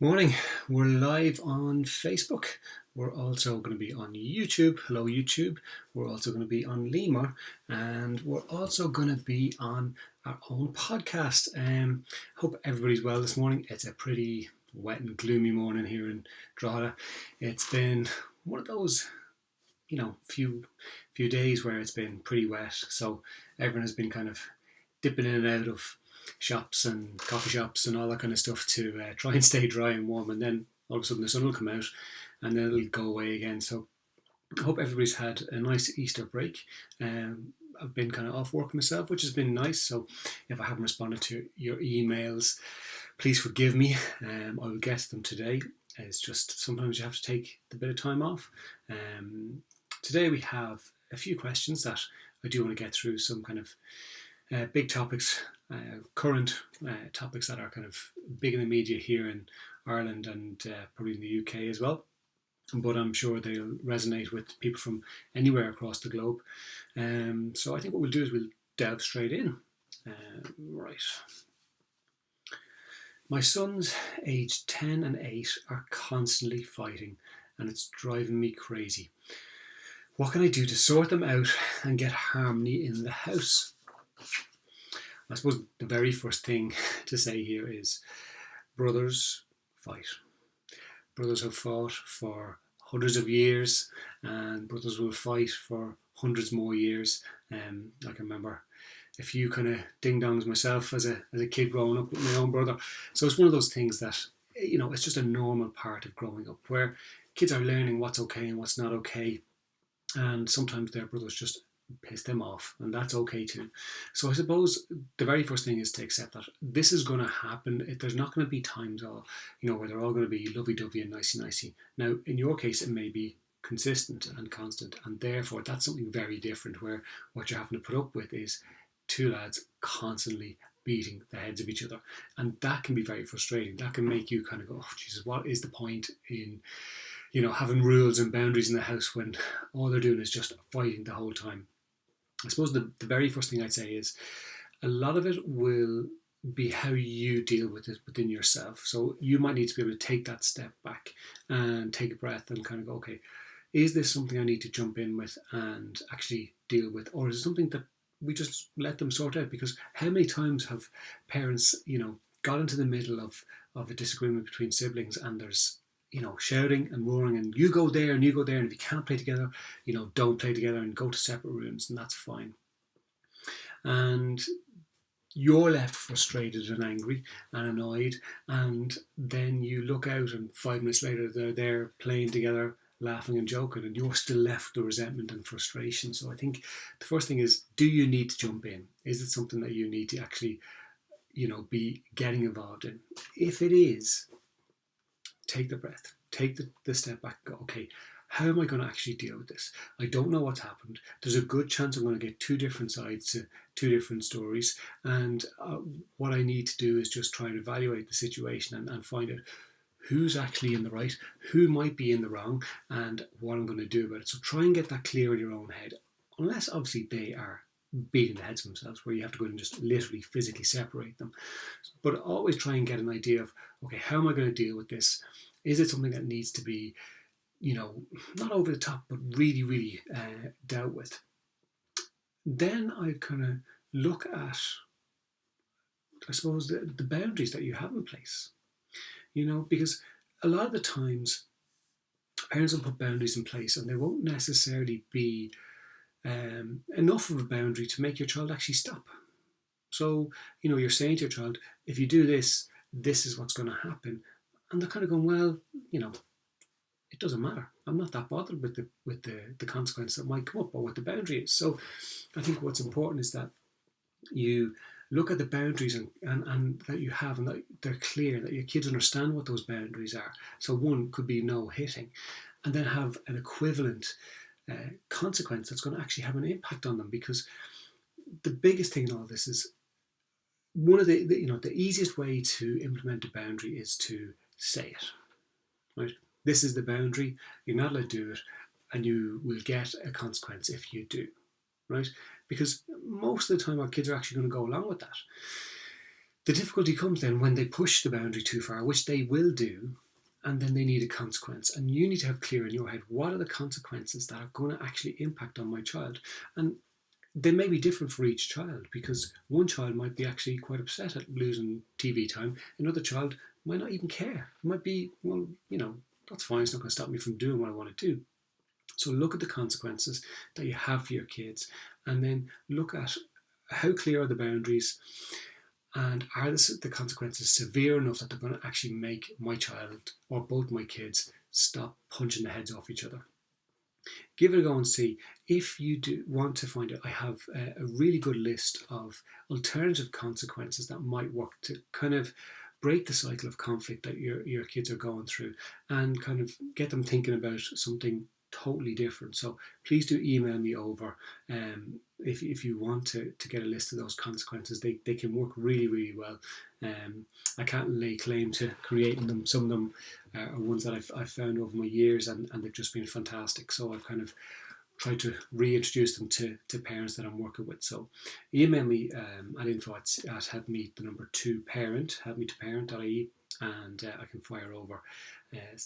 Morning. We're live on Facebook. We're also going to be on YouTube. Hello, YouTube. We're also going to be on Lemur, and we're also going to be on our own podcast. Hope everybody's well this morning. It's a pretty wet and gloomy morning here in Drogheda. It's been one of those, few days where it's been pretty wet. So everyone has been kind of dipping in and out of shops and coffee shops and all that kind of stuff to try and stay dry and warm, and then all of a sudden the sun will come out and then it'll go away again. So I hope everybody's had a nice Easter break. I've been kind of off work myself, which has been nice, so if I haven't responded to your emails, please forgive me. I will get them today. It's just sometimes you have to take the bit of time off. Today we have a few questions that I do want to get through, some kind of big topics, current topics that are kind of big in the media here in Ireland and probably in the UK as well. But I'm sure they'll resonate with people from anywhere across the globe. So I think what we'll do is we'll delve straight in. Right. My sons, aged 10 and 8, are constantly fighting, and it's driving me crazy. What can I do to sort them out and get harmony in the house? I suppose the very first thing to say here is brothers fight. Brothers have fought for hundreds of years, and brothers will fight for hundreds more years. I can remember a few kind of ding-dongs myself as a kid growing up with my own brother. So it's one of those things that, it's just a normal part of growing up where kids are learning what's okay and what's not okay. And sometimes their brothers just piss them off, and that's okay too. So I suppose the very first thing is to accept that this is going to happen. There's not going to be times where they're all going to be lovey-dovey and nicey-nicey. Now, in your case, it may be consistent and constant, and therefore that's something very different, where what you're having to put up with is two lads constantly beating the heads of each other, and that can be very frustrating. That can make you kind of go, oh Jesus, what is the point in having rules and boundaries in the house when all they're doing is just fighting the whole time? I suppose the very first thing I'd say is a lot of it will be how you deal with it within yourself. So you might need to be able to take that step back and take a breath and kind of go, okay, is this something I need to jump in with and actually deal with? Or is it something that we just let them sort out? Because how many times have parents, got into the middle of a disagreement between siblings, and there's shouting and roaring, and you go there and you go there, and if you can't play together, don't play together and go to separate rooms, and that's fine. And you're left frustrated and angry and annoyed, and then you look out and 5 minutes later they're there playing together, laughing and joking, and you're still left with resentment and frustration. So I think the first thing is, do you need to jump in? Is it something that you need to actually be getting involved in? If it is, take the breath, take the step back and go, okay, how am I going to actually deal with this? I don't know what's happened. There's a good chance I'm going to get two different sides to two different stories. And what I need to do is just try and evaluate the situation and find out who's actually in the right, who might be in the wrong, and what I'm going to do about it. So try and get that clear in your own head, unless obviously they are beating the heads of themselves, where you have to go in and just literally physically separate them. But always try and get an idea of, okay, how am I going to deal with this? Is it something that needs to be, not over the top, but really, really dealt with? Then I kind of look at, I suppose, the boundaries that you have in place. Because a lot of the times parents will put boundaries in place, and they won't necessarily be enough of a boundary to make your child actually stop. So, you're saying to your child, if you do this, this is what's going to happen. And they're kind of going, well, it doesn't matter. I'm not that bothered with the consequence that might come up, or what the boundary is. So I think what's important is that you look at the boundaries and that you have, and that they're clear, that your kids understand what those boundaries are. So one could be no hitting, and then have an equivalent consequence that's going to actually have an impact on them. Because the biggest thing in all this is, one of the easiest way to implement a boundary is to say it, right? This is the boundary, you're not allowed to do it, and you will get a consequence if you do, right? Because most of the time our kids are actually going to go along with that. The difficulty comes then when they push the boundary too far, which they will do, and then they need a consequence. And you need to have clear in your head, what are the consequences that are going to actually impact on my child? And they may be different for each child, because one child might be actually quite upset at losing TV time. Another child might not even care. It might be, well, that's fine. It's not going to stop me from doing what I want to do. So look at the consequences that you have for your kids, and then look at how clear are the boundaries, and are the consequences severe enough that they're going to actually make my child or both my kids stop punching the heads off each other. Give it a go and see. If you do want to find out, I have a really good list of alternative consequences that might work to kind of break the cycle of conflict that your kids are going through, and kind of get them thinking about something totally different. So please do email me over if you want to get a list of those consequences. They can work really, really well. I can't lay claim to creating them. Some of them are ones that I've found over my years, and they've just been fantastic. So I've kind of tried to reintroduce them to parents that I'm working with. So email me at info at helpme2parent, helpme2parent.ie, and I can fire over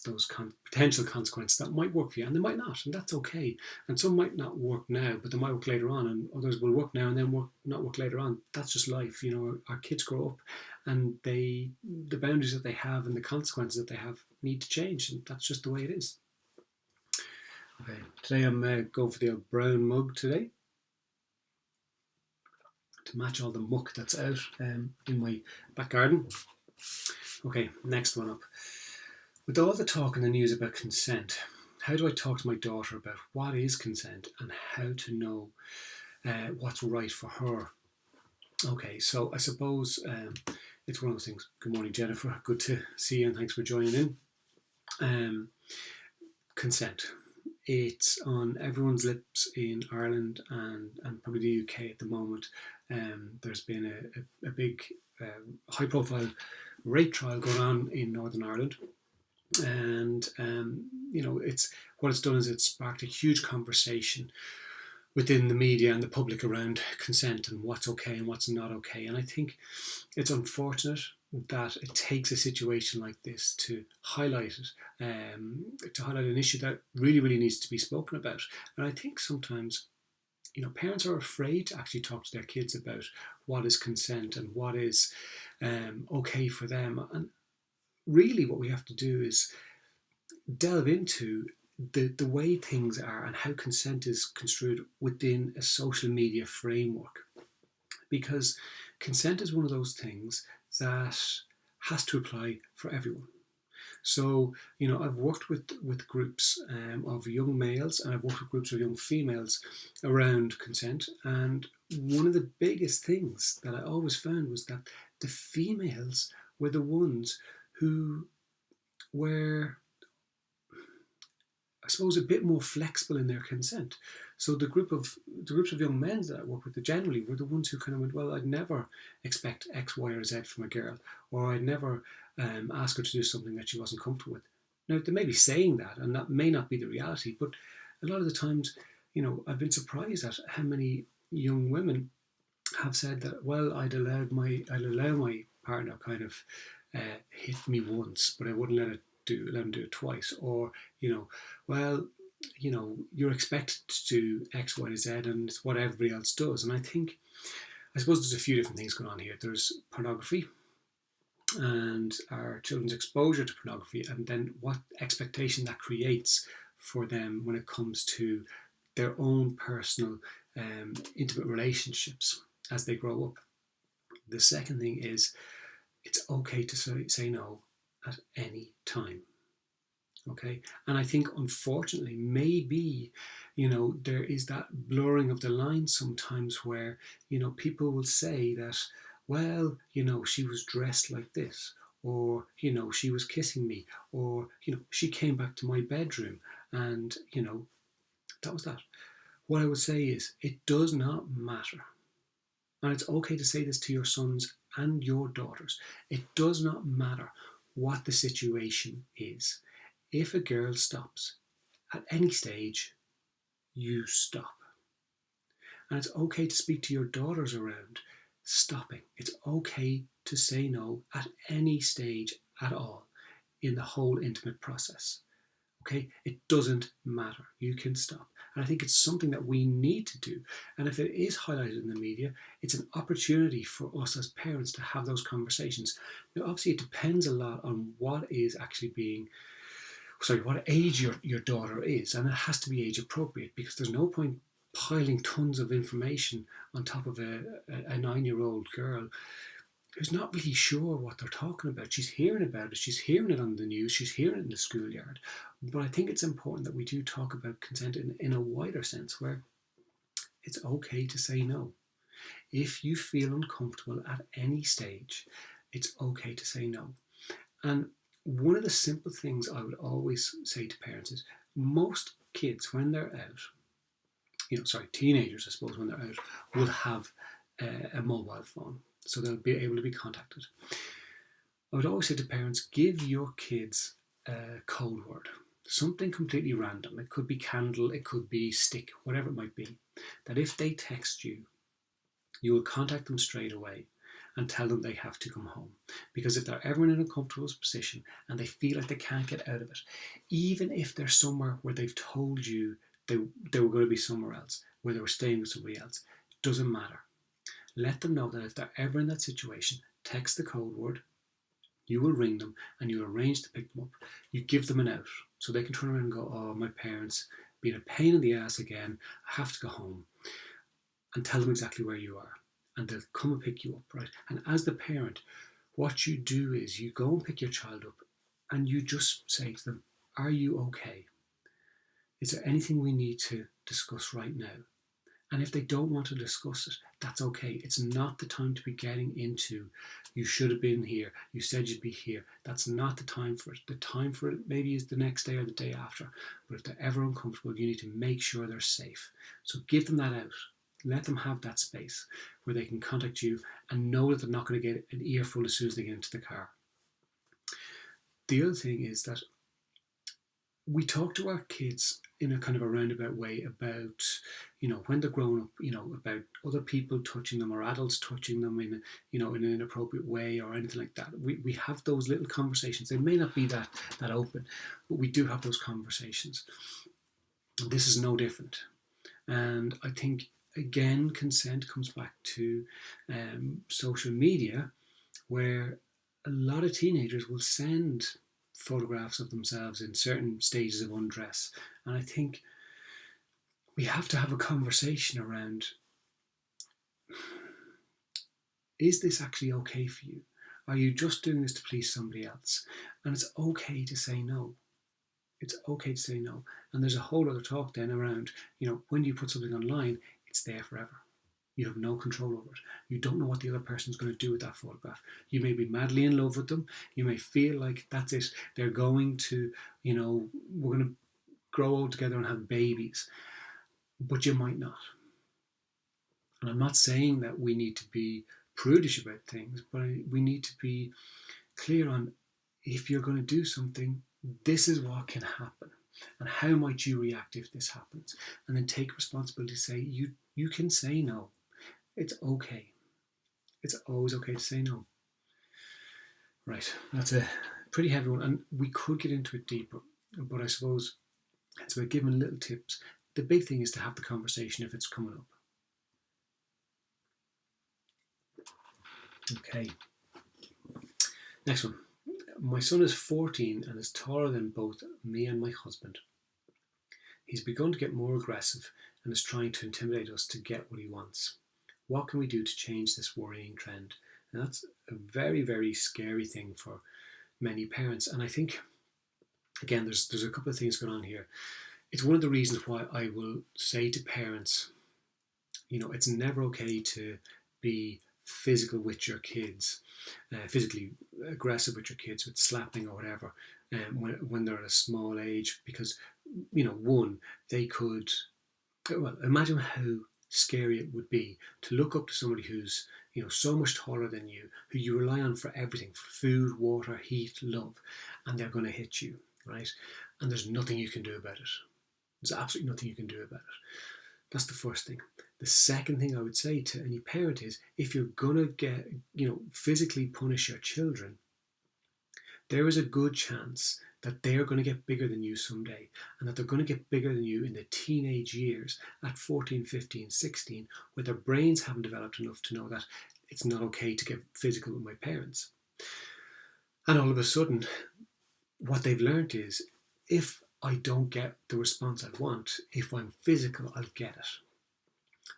those potential consequences that might work for you, and they might not, and that's okay. And some might not work now, but they might work later on, and others will work now and then not work later on. That's just life. Our kids grow up, and the boundaries that they have and the consequences that they have need to change, and that's just the way it is. Okay, today I'm going for the old brown mug today to match all the muck that's out in my back garden. Okay, next one up. With all the talk in the news about consent, how do I talk to my daughter about what is consent and how to know what's right for her? Okay, so I suppose it's one of those things. Good morning, Jennifer. Good to see you, and thanks for joining in. Consent. It's on everyone's lips in Ireland and probably the UK at the moment. There's been a big high-profile rape trial going on in Northern Ireland, and it's what it's done is it's sparked a huge conversation within the media and the public around consent and what's okay and what's not okay. And I think it's unfortunate that it takes a situation like this to highlight it, to highlight an issue that really, really needs to be spoken about. And I think sometimes, parents are afraid to actually talk to their kids about what is consent and what is okay for them. And really what we have to do is delve into the way things are and how consent is construed within a social media framework. Because consent is one of those things that has to apply for everyone. So, I've worked with groups of young males, and I've worked with groups of young females around consent. And one of the biggest things that I always found was that the females were the ones who were, I suppose, a bit more flexible in their consent. So the groups of young men that I work with generally were the ones who kind of went, well, I'd never expect X, Y, or Z from a girl, or I'd never ask her to do something that she wasn't comfortable with. Now, they may be saying that, and that may not be the reality, but a lot of the times, I've been surprised at how many young women have said that, well, I'd allow my partner kind of hit me once, but I wouldn't let him do it twice, or well, you're expected to do X, Y, Z, and it's what everybody else does. And I suppose there's a few different things going on here. There's pornography and our children's exposure to pornography, and then what expectation that creates for them when it comes to their own personal intimate relationships as they grow up. The second thing is, it's okay to say no at any time. Okay, and I think unfortunately maybe there is that blurring of the line sometimes where people will say that, well, she was dressed like this, or she was kissing me, or she came back to my bedroom, and that was that. What I would say is, it does not matter, and it's okay to say this to your sons and your daughters. It does not matter what the situation is. If a girl stops at any stage, you stop. And it's okay to speak to your daughters around stopping. It's okay to say no at any stage at all in the whole intimate process. Okay, it doesn't matter. You can stop. And I think it's something that we need to do. And if it is highlighted in the media, it's an opportunity for us as parents to have those conversations. Now, obviously, it depends a lot on what age your daughter is, and it has to be age appropriate, because there's no point piling tons of information on top of a 9-year-old girl who's not really sure what they're talking about. She's hearing about it, she's hearing it on the news, she's hearing it in the schoolyard. But I think it's important that we do talk about consent in a wider sense, where it's okay to say no. If you feel uncomfortable at any stage, it's okay to say no. And one of the simple things I would always say to parents is, most kids, when they're out, teenagers, I suppose, when they're out, will have a mobile phone, so they'll be able to be contacted. I would always say to parents, give your kids a code word, something completely random. It could be candle, it could be stick, whatever it might be, that if they text you, you will contact them straight away and tell them they have to come home. Because if they're ever in an uncomfortable position and they feel like they can't get out of it, even if they're somewhere where they've told you they were going to be somewhere else, where they were staying with somebody else, it doesn't matter. Let them know that if they're ever in that situation, text the code word, you will ring them and you'll arrange to pick them up. You give them an out so they can turn around and go, oh, my parents being a pain in the ass again, I have to go home. And tell them exactly where you are. And they'll come and pick you up, right? And as the parent, what you do is you go and pick your child up and you just say to them, are you okay? Is there anything we need to discuss right now? And if they don't want to discuss it, that's okay. It's not the time to be getting into, you should have been here, you said you'd be here. That's not the time for it. The time for it maybe is the next day or the day after. But if they're ever uncomfortable, you need to make sure they're safe. So give them that out. Let them have that space where they can contact you and know that they're not going to get an earful as soon as they get into the car. The other thing is that we talk to our kids in a kind of a roundabout way about, when they're growing up, about other people touching them or adults touching them in an inappropriate way or anything like that. We have those little conversations. They may not be that open, but we do have those conversations. This is no different. And I think, again, consent comes back to social media, where a lot of teenagers will send photographs of themselves in certain stages of undress. And I think we have to have a conversation around, is this actually okay for you? Are you just doing this to please somebody else? And it's okay to say no. It's okay to say no. And there's a whole other talk then around, when you put something online, it's there forever. You have no control over it. You don't know what the other person's going to do with that photograph. You may be madly in love with them. You may feel like that's it. They're going to, we're going to grow old together and have babies. But you might not. And I'm not saying that we need to be prudish about things, but we need to be clear on, if you're going to do something, this is what can happen. And how might you react if this happens? And then take responsibility to say, you can say no. It's okay. It's always okay to say no. Right, that's a pretty heavy one, and we could get into it deeper, but I suppose it's about giving little tips. The big thing is to have the conversation if it's coming up. Okay. Next one. My son is 14 and is taller than both me and my husband. He's begun to get more aggressive and is trying to intimidate us to get what he wants. What can we do to change this worrying trend? And that's a very, very scary thing for many parents. And I think, again, there's a couple of things going on here. It's one of the reasons why I will say to parents, it's never okay to be physical with your kids, physically aggressive with your kids, with slapping or whatever, when they're at a small age, because, one, they could, imagine how scary it would be to look up to somebody who's, so much taller than you, who you rely on for everything, for food, water, heat, love, and they're going to hit you, right? And there's nothing you can do about it. There's absolutely nothing you can do about it. That's the first thing. The second thing I would say to any parent is, if you're going to get, physically punish your children, there is a good chance that they're going to get bigger than you someday, and that they're going to get bigger than you in the teenage years at 14, 15, 16, where their brains haven't developed enough to know that it's not okay to get physical with my parents. And all of a sudden, what they've learned is, if I don't get the response I want, if I'm physical, I'll get it.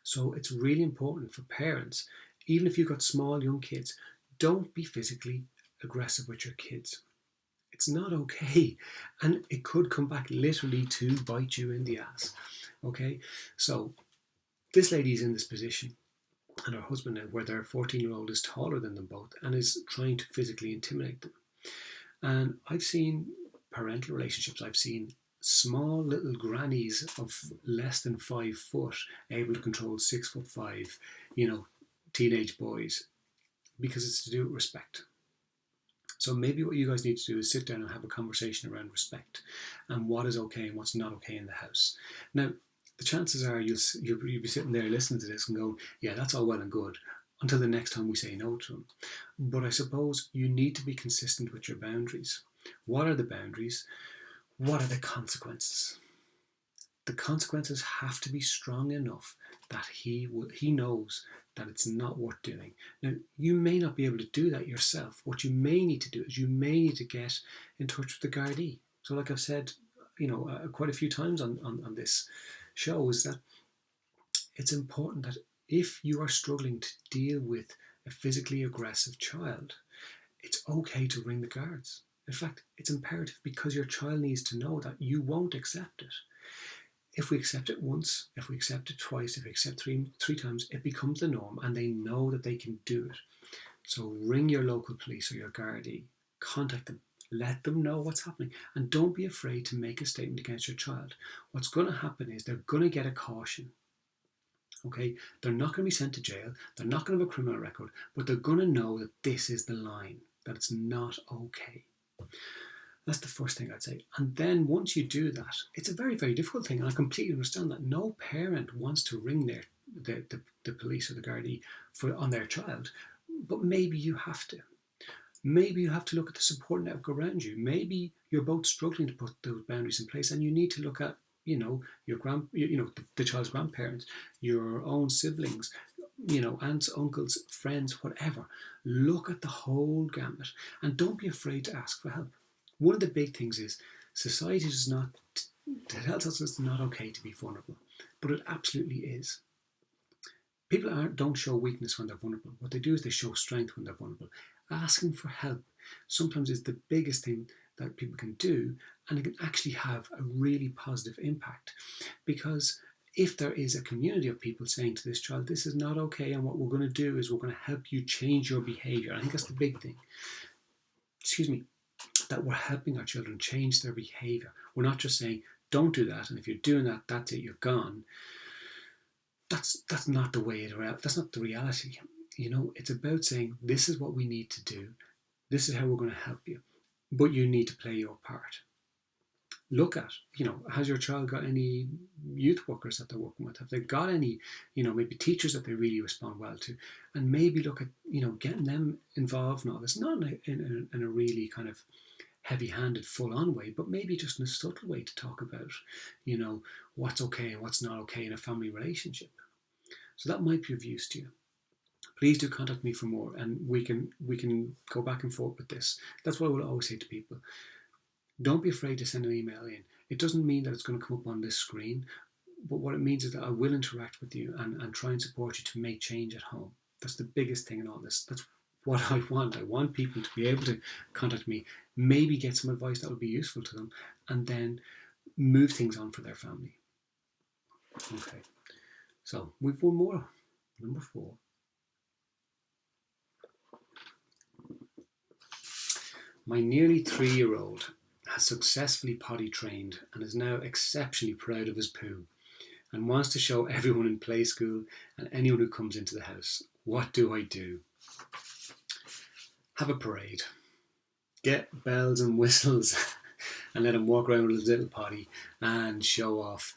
So it's really important for parents, even if you've got small young kids, don't be physically aggressive with your kids. It's not okay, and it could come back literally to bite you in the ass. Okay, so this lady's in this position, and her husband now, where their 14-year-old is taller than them both and is trying to physically intimidate them. And I've seen parental relationships, I've seen small little grannies of less than 5 foot able to control 6'5", teenage boys, because it's to do with respect. So maybe what you guys need to do is sit down and have a conversation around respect and what is okay and what's not okay in the house. Now, the chances are you'll be sitting there listening to this and go, yeah, that's all well and good, until the next time we say no to them. But I suppose you need to be consistent with your boundaries. What are the boundaries? What are the consequences? The consequences have to be strong enough that he knows that it's not worth doing. Now, you may not be able to do that yourself. What you may need to do is you may need to get in touch with the Gardaí. So like I've said, quite a few times on this show, is that it's important that if you are struggling to deal with a physically aggressive child, it's okay to ring the guards. In fact, it's imperative, because your child needs to know that you won't accept it. If we accept it once, if we accept it twice, if we accept three times, it becomes the norm, and they know that they can do it. So ring your local police or your Gardaí, contact them, let them know what's happening, and don't be afraid to make a statement against your child. What's going to happen is they're going to get a caution. Okay, they're not going to be sent to jail, they're not going to have a criminal record, but they're going to know that this is the line, that it's not okay. That's the first thing I'd say. And then once you do that, it's a very, very difficult thing. And I completely understand that. No parent wants to ring the police or the Gardaí on their child. But maybe you have to. Maybe you have to look at the support network around you. Maybe you're both struggling to put those boundaries in place, and you need to look at, the child's grandparents, your own siblings, aunts, uncles, friends, whatever. Look at the whole gamut, and don't be afraid to ask for help. One of the big things is society tells us it's not okay to be vulnerable, but it absolutely is. People don't show weakness when they're vulnerable. What they do is they show strength when they're vulnerable. Asking for help sometimes is the biggest thing that people can do, and it can actually have a really positive impact, because if there is a community of people saying to this child, this is not okay, and what we're going to do is we're going to help you change your behaviour. I think that's the big thing. That we're helping our children change their behaviour. We're not just saying, don't do that, and if you're doing that, that's it, you're gone. That's not the way that's not the reality. It's about saying, this is what we need to do. This is how we're going to help you. But you need to play your part. Look at, has your child got any youth workers that they're working with? Have they got any, maybe teachers that they really respond well to? And maybe look at, getting them involved in all this, not in a really kind of heavy-handed, full-on way, but maybe just in a subtle way to talk about, what's okay and what's not okay in a family relationship. So that might be of use to you. Please do contact me for more, and we can go back and forth with this. That's what I will always say to people. Don't be afraid to send an email in. It doesn't mean that it's going to come up on this screen, but what it means is that I will interact with you and try and support you to make change at home. That's the biggest thing in all this. That's what I want. I want people to be able to contact me, maybe get some advice that would be useful to them, and then move things on for their family. Okay, so we've one more. Number 4. My nearly 3-year-old has successfully potty trained and is now exceptionally proud of his poo, and wants to show everyone in play school and anyone who comes into the house. What do I do? Have a parade. Get bells and whistles and let him walk around with his little potty and show off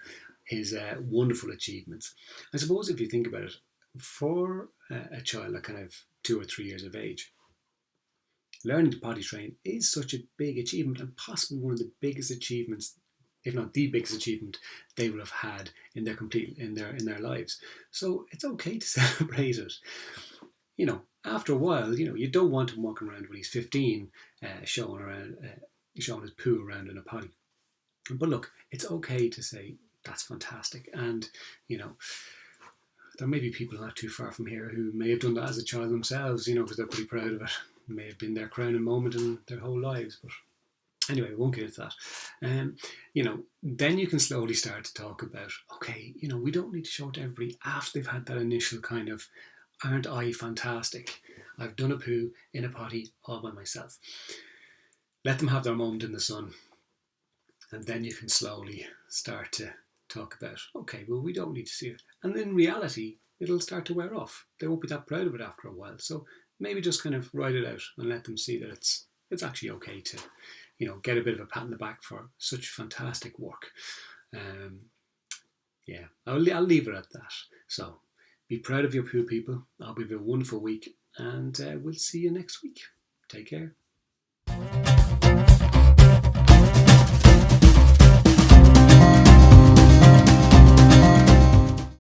his wonderful achievements. I suppose if you think about it, for a child at kind of 2 or 3 years of age, learning to potty train is such a big achievement, and possibly one of the biggest achievements, if not the biggest achievement, they will have had in their lives. So it's okay to celebrate it. After a while, you don't want him walking around when he's 15, showing his poo around in a potty. But look, it's okay to say that's fantastic, and there may be people not too far from here who may have done that as a child themselves, because they're pretty proud of it. It may have been their crowning moment in their whole lives, but anyway, we won't get into that. Then you can slowly start to talk about, okay, we don't need to show it to everybody after they've had that initial kind of, aren't I fantastic? I've done a poo in a potty all by myself. Let them have their moment in the sun. And then you can slowly start to talk about, okay, well, we don't need to see it. And in reality, it'll start to wear off. They won't be that proud of it after a while. So maybe just kind of write it out and let them see that it's actually okay to, get a bit of a pat on the back for such fantastic work. I'll leave it at that. So be proud of your poo, people. I hope you have a wonderful week, and we'll see you next week. Take care.